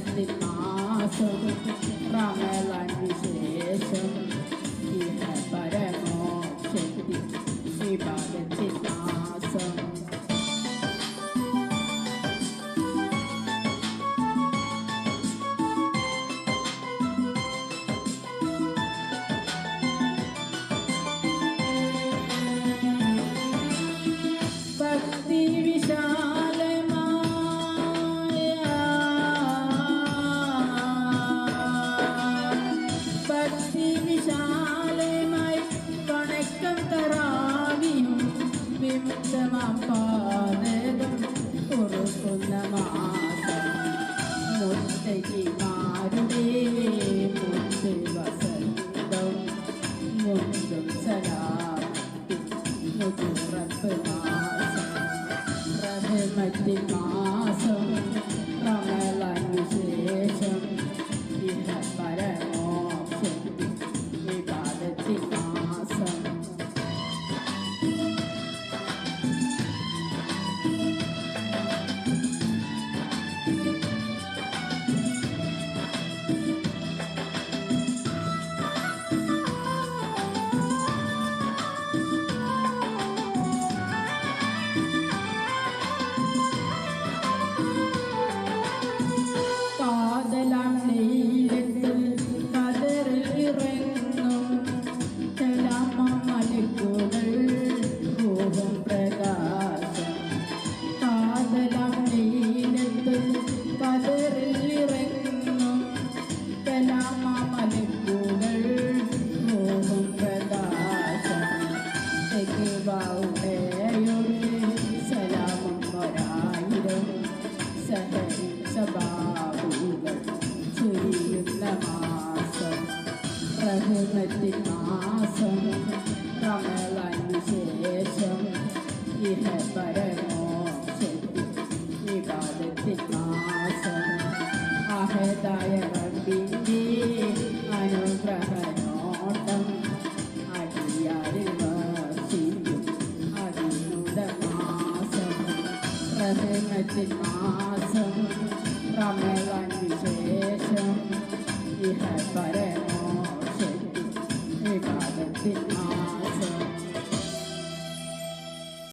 റഹ്മത്തിൻ മാസം റമളാൻ വിശേഷം ഇഹ പരമോക്ഷത്തിൻ ഇബാദത്തിൻ മാസം ഭക്തി വിശാലമായി കണക്കം തറാവിയും വിമുക്തമാപ്പാതകം കുറുക്കുന്ന മാസം മുത്തകിമാരുടെ മുത്ത് വസന്തം മുന്തും സലാമത്തിൻ മുതുറപ്പ് മാസം റഹ്മത്തിൻ മാസം റമളാൻ വിശേഷം ഇഹ പരമോക്ഷത്തിൻ ഇബാദത്തിൻ മാസം കാതലാം നീലത്തിൽ കതറിൽ ഇറങ്ങും കലാമലക്കുകൾ ഭൂവും പ്രകാശം കാതലാം നീലത്തിൽ കതറിൽ ഇറങ്ങും കലാമലക്കുകൾ ഭൂവും പ്രകാശം തെക്കുവാവുടെയൊരു സലാമും ഒരായിരം സബാബുകൾ ചൊരിയുന്ന മാസം റഹ്മത്തിൻ മാസം റമളാൻ വിശേഷം ഇഹ പരമോക്ഷത്തിൻ ഇബാദത്തിൻ മാസം അഹദായ റബ്ബിന്റെ അനുഗ്രഹനോട്ടം അടിയാരിൽ വർഷിക്കും അതിനുട മാസം റഹ്മത്തിൻ മാസം റമളാൻ വിശേഷം ഇഹ പര